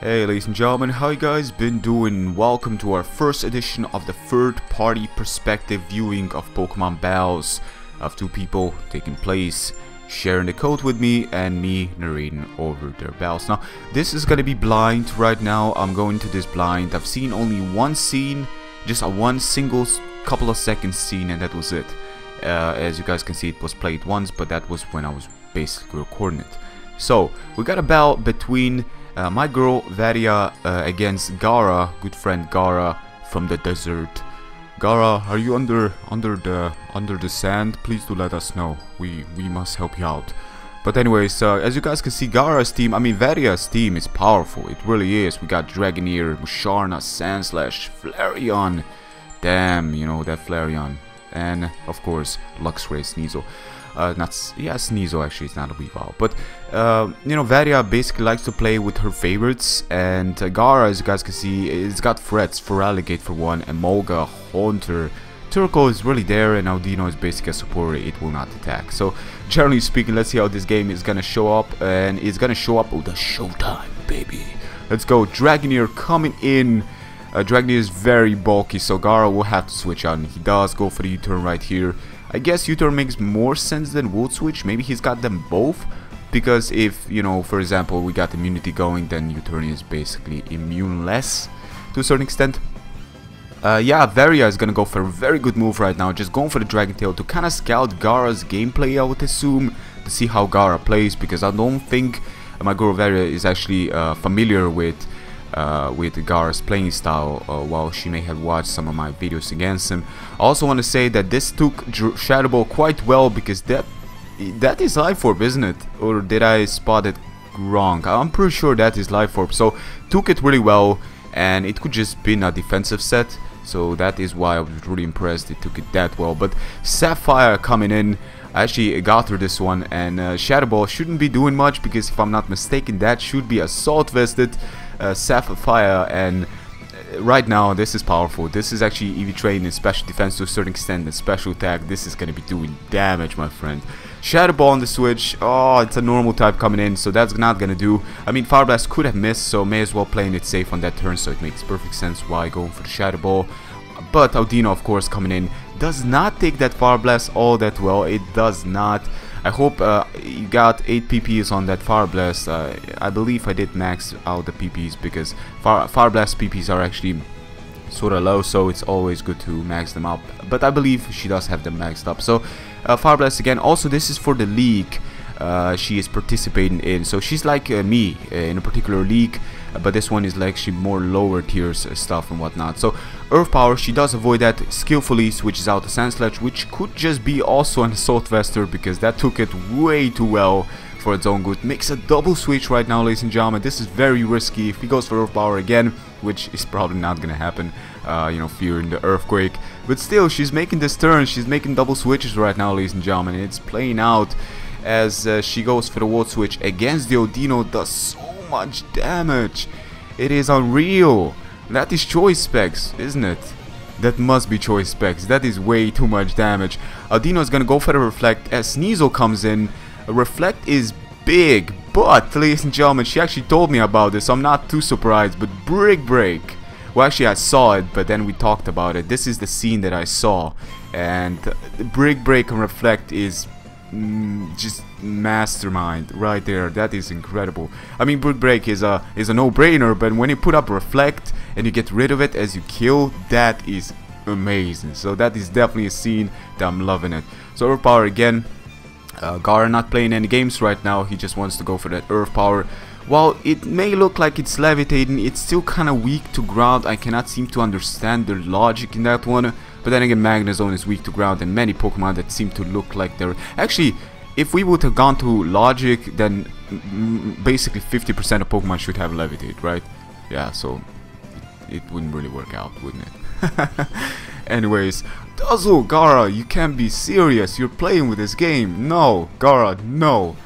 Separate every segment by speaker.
Speaker 1: Hey ladies and gentlemen, how you guys been doing? Welcome to our first edition of the third-party perspective viewing of Pokemon battles of two people taking place, sharing the code with me and me narrating over their battles. Now, this is gonna be blind right now. I'm going to this blind. I've seen only one scene, just a one single couple of seconds scene, and that was it. As you guys can see, it was played once, but that was when I was basically recording it. So, we got a battle between my girl Verya against Garra, good friend Garra from the desert. Garra, are you under the sand? Please do let us know. We must help you out. But anyways, as you guys can see, Garra's team, I mean Verya's team is powerful. It really is. We got Dragonair, Musharna, Sandslash, Flareon. Damn, you know that Flareon. And of course, Luxray, Sneasel. Sneasel actually is not a Weavile, but you know, Verya basically likes to play with her favorites, and Garra, as you guys can see, it's got threats for VeryaLiona for one, Emolga, Haunter, Torkoal is really there, and Audino is basically a supporter, it will not attack. So generally speaking, let's see how this game is gonna show up, and it's gonna show up with the showtime, baby. Let's go. Dragonair coming in. Dragonair is very bulky, so Garra will have to switch out, and he does go for the U-turn right here. I guess U-turn makes more sense than Volt Switch. Maybe he's got them both, because if, you know, for example, we got immunity going, then U-turn is basically immune-less to a certain extent. Yeah, Verya is gonna go for a very good move right now, just going for the Dragon Tail to kind of scout Garra's gameplay, I would assume, to see how Garra plays, because I don't think my girl Verya is actually familiar with Garra's playing style, while she may have watched some of my videos against him. I also want to say that this took Shadow Ball quite well, because that is Life Orb, isn't it? Or did I spot it wrong? I'm pretty sure that is Life Orb, so took it really well, and it could just been a defensive set, so that is why I was really impressed it took it that well. But Sapphire coming in, I actually got through this one, and Shadow Ball shouldn't be doing much, because if I'm not mistaken, that should be Assault Vested Sapphire, and right now this is powerful. This is actually EV trained in special defense to a certain extent, and special attack. This is gonna be doing damage, my friend. Shadow Ball on the switch. Oh, it's a normal type coming in, so that's not gonna do. I mean, Fire Blast could have missed, so may as well playing it safe on that turn, so it makes perfect sense why going for the Shadow Ball. But Audino, of course, coming in, does not take that Fire Blast all that well. It does not. I hope you got 8 PPs on that Fire Blast. I believe I did max out the PPs, because Fire Blast PPs are actually sort of low, so it's always good to max them up. But I believe she does have them maxed up. So Fire Blast again. Also, this is for the league she is participating in. So she's like me in a particular league, but this one is like she more lower tiers stuff and whatnot. So Earth Power, she does avoid that skillfully, switches out the Sandslash, which could just be also an Assault Vester, because that took it way too well for its own good. Makes a double switch right now, ladies and gentlemen. This is very risky. If he goes for Earth Power again, which is probably not gonna happen, you know, fearing the Earthquake, but still, she's making this turn. She's making double switches right now, ladies and gentlemen. It's playing out as she goes for the Volt Switch against the Audino. Does so much damage. It is unreal. That is choice specs, isn't it? That must be choice specs. That is way too much damage. Audino is gonna go for the Reflect as Sneasel comes in. Reflect is big, but ladies and gentlemen, she actually told me about this, so I'm not too surprised. But Brick Break, well, actually I saw it, but then we talked about it. This is the scene that I saw, and Brick Break and Reflect is just mastermind right there. That is incredible. I mean, Brick Break is a no-brainer, but when you put up Reflect and you get rid of it as you kill, that is amazing. So that is definitely a scene that I'm loving it. So Earth Power again. Garra not playing any games right now. He just wants to go for that Earth Power. While it may look like it's levitating, it's still kind of weak to ground. I cannot seem to understand the logic in that one. But then again, Magnezone is weak to ground, and many Pokemon that seem to look like they're... Actually, if we would have gone to logic, then basically 50% of Pokemon should have levitate, right? Yeah, so it wouldn't really work out, wouldn't it? Anyways, Dazzle, Garra, you can't be serious. You're playing with this game. No, Garra, no.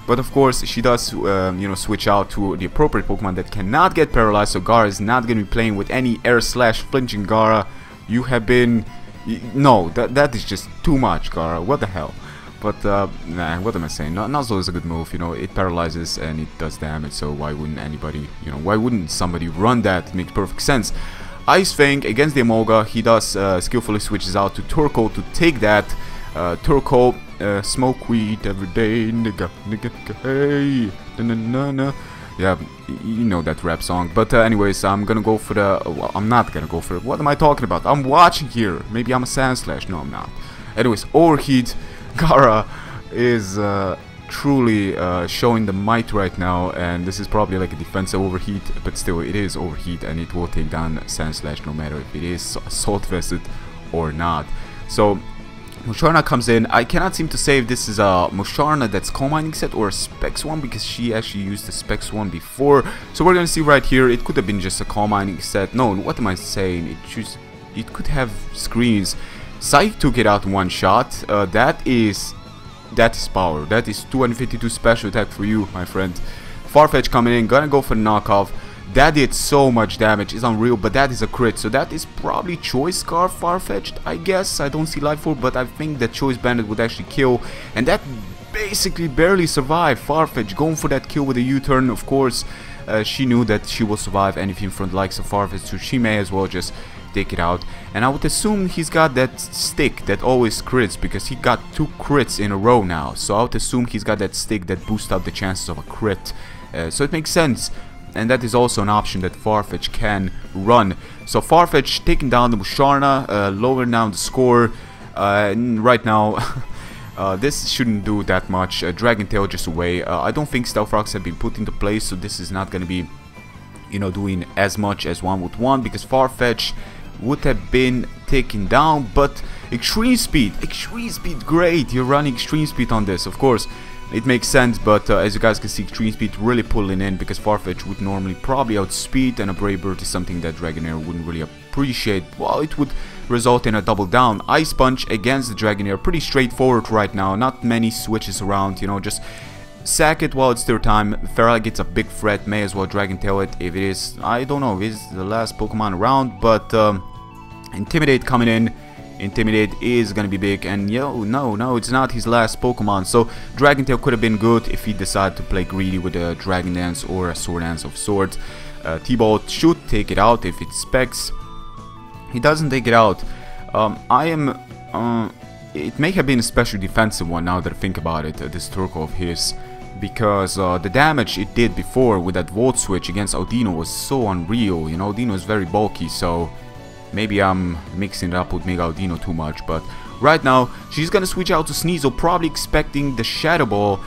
Speaker 1: But of course, she does, you know, switch out to the appropriate Pokemon that cannot get paralyzed. So Garra is not going to be playing with any air slash flinching Garra. You have been... No, that is just too much, Garra. What the hell? But nah, what am I saying? Nuzzle is a good move, you know, it paralyzes and it does damage, so why wouldn't anybody, you know, why wouldn't somebody run that? It makes perfect sense. Ice Fang against the Emolga, he does skillfully switches out to Torkoal to take that. Torkoal, smoke weed every day, nigga, hey, na. Yeah, you know that rap song. But anyways, I'm gonna go for the... well, I'm not gonna go for it. What am I talking about? I'm watching here. Maybe I'm a Sand Slash. No, I'm not. Anyways, Overheat. Garra is truly showing the might right now. And this is probably like a defensive Overheat. But still, it is Overheat. And it will take down Sand Slash no matter if it is Assault Vested or not. So... Musharna comes in. I cannot seem to say if this is a Musharna that's coal mining set or a Specs one, because she actually used the Specs one before. So we're gonna see right here. It could have been just a coal mining set. No, what am I saying? It could have screens. Psyche took it out in one shot. That is power. That is 252 special attack for you, my friend. Farfetch coming in. Gonna go for the knockoff. That did so much damage, it's unreal, but that is a crit, so that is probably Choice Scarf Farfetched, I guess. I don't see Life Orb, but I think that Choice Bandit would actually kill, and that basically barely survived. Farfetch going for that kill with a U-turn, of course. She knew that she will survive anything from the likes of Farfetch, so she may as well just take it out. And I would assume he's got that stick that always crits, because he got 2 crits in a row now, so I would assume he's got that stick that boosts up the chances of a crit. So it makes sense. And that is also an option that Farfetch can run. So Farfetch taking down the Musharna, lowering down the score. Right now, this shouldn't do that much. Dragon Tail just away. I don't think Stealth Rocks have been put into place, so this is not going to be, you know, doing as much as one would want, because Farfetch would have been taken down. But extreme speed, great. You're running extreme speed on this, of course. It makes sense, but as you guys can see, extreme speed really pulling in, because Farfetch would normally probably outspeed, and a Brave Bird is something that Dragonair wouldn't really appreciate. Well, it would result in a double down. Ice Punch against the Dragonair, pretty straightforward right now, not many switches around, you know, just sack it while it's their time. Feral gets a big threat, may as well Dragon Tail it if it is, I don't know, if it's the last Pokemon around, but Intimidate coming in. Intimidate is gonna be big, and no, it's not his last Pokemon. So Dragon Tail could have been good if he decided to play greedy with a Dragon Dance or a Sword Dance of sorts. T-Bolt should take it out if it Specs. He doesn't take it out. It may have been a special defensive one now that I think about it, this Torkoal of his, because the damage it did before with that Volt Switch against Audino was so unreal. You know, Audino is very bulky, so maybe I'm mixing it up with Mega Audino too much, but right now she's gonna switch out to Sneasel, probably expecting the Shadow Ball.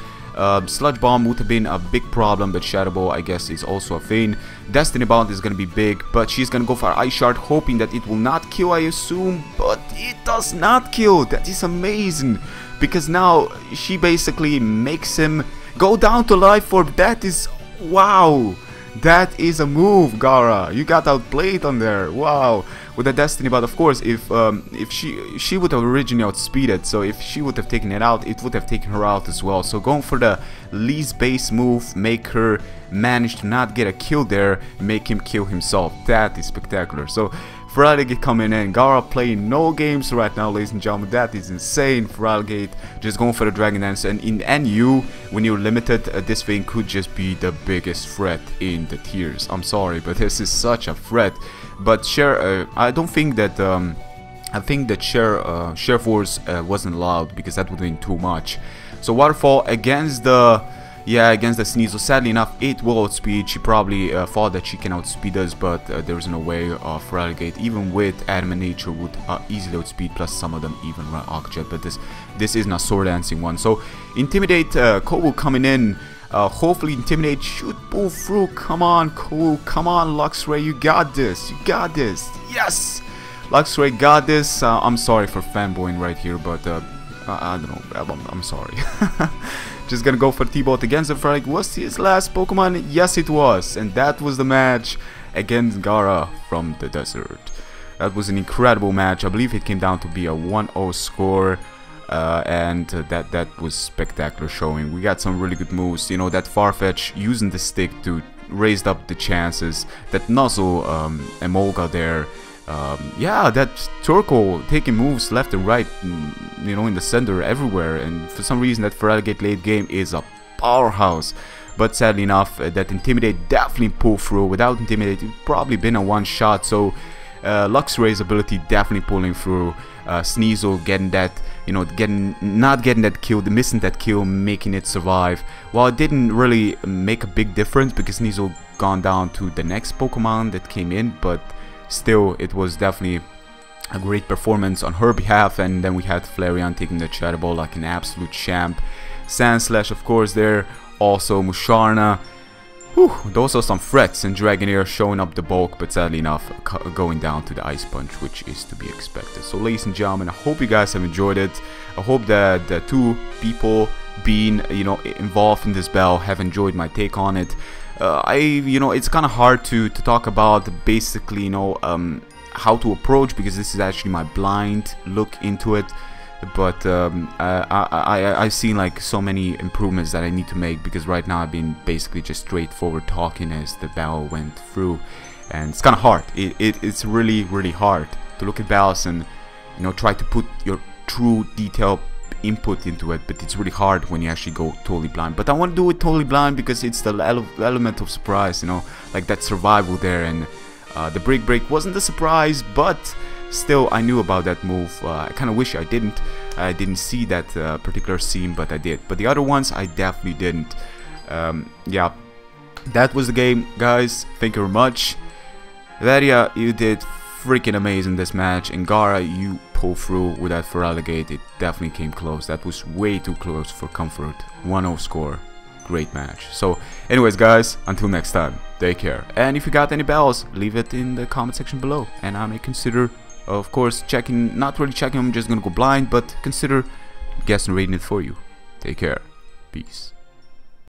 Speaker 1: Sludge Bomb would have been a big problem, but Shadow Ball I guess is also a thing. Destiny Bound is gonna be big, but she's gonna go for Ice Shard, hoping that it will not kill, I assume, but it does not kill. That is amazing, because now she basically makes him go down to Life Orb. That is, wow, that is a move, Garra. You got outplayed on there. Wow, with the Destiny, but of course, if she would have originally outspeeded, so if she would have taken it out, it would have taken her out as well. So going for the least base move, make her manage to not get a kill there, make him kill himself. That is spectacular. So VeryaLiona coming in, Garra playing no games right now, ladies and gentlemen. That is insane. VeryaLiona just going for the Dragon Dance, and in NU, when you're limited, this thing could just be the biggest threat in the tiers. I'm sorry, but this is such a threat. But Share, I don't think that I think that Share Force wasn't allowed, because that would have been too much. So Waterfall against the Sneasel. Sadly enough, it will outspeed. She probably thought that she can outspeed us, but there's no way VeryaLiona, even with Adamant Nature, would easily outspeed, plus some of them even run Ocjet, but this is not Sword Dancing one. So Intimidate, Kobu coming in. Hopefully Intimidate should pull through. Come on, Kobu, come on, Luxray, you got this, yes! Luxray got this. I'm sorry for fanboying right here, but I don't know, I'm sorry. Just gonna go for T-Bolt against the VeryaLiona. Was his last Pokemon? Yes, it was, and that was the match against Garra from the desert. That was an incredible match. I believe it came down to be a 1-0 score. And that was spectacular showing. We got some really good moves, you know, that Farfetch using the stick to raise up the chances, that Nuzzle Emolga there yeah, that Torkoal taking moves left and right, you know, in the center, everywhere, and for some reason that VeryaLiona late game is a powerhouse. But sadly enough, that Intimidate definitely pulled through. Without Intimidate, it probably been a one shot. So Luxray's ability definitely pulling through. Sneasel getting that, you know, not getting that kill, missing that kill, making it survive. While it didn't really make a big difference because Sneasel gone down to the next Pokemon that came in, but still it was definitely a great performance on her behalf. And then we had VeryaLiona taking the Shadow Ball like an absolute champ. Sandslash, of course, there. Also Musharna. Whew, those are some threats, and Dragonair showing up the bulk, but sadly enough going down to the Ice Punch, which is to be expected. So ladies and gentlemen, I hope you guys have enjoyed it. I hope that the two people being, you know, involved in this battle have enjoyed my take on it. You know, it's kind of hard to talk about basically, you know, how to approach, because this is actually my blind look into it. But I've seen like so many improvements that I need to make, because right now I've been basically just straightforward talking as the battle went through, and it's kind of hard. It's really hard to look at battles and, you know, try to put your true detailed input into it, but it's really hard when you actually go totally blind. But I want to do it totally blind because it's the element of surprise, you know, like that survival there. And the break wasn't a surprise, but still I knew about that move. I kind of wish I didn't see that particular scene, but I did. But the other ones I definitely didn't. Yeah, that was the game, guys. Thank you very much. Verya, you did freaking amazing this match, and Garra, you pulled through with that VeryaLiona. It definitely came close. That was way too close for comfort. 1-0 score. Great match. So anyways, guys, until next time, take care. And if you got any battles, leave it in the comment section below, and I may consider, of course, checking, not really checking, I'm just gonna go blind, but consider guessing, rating it for you. Take care. Peace.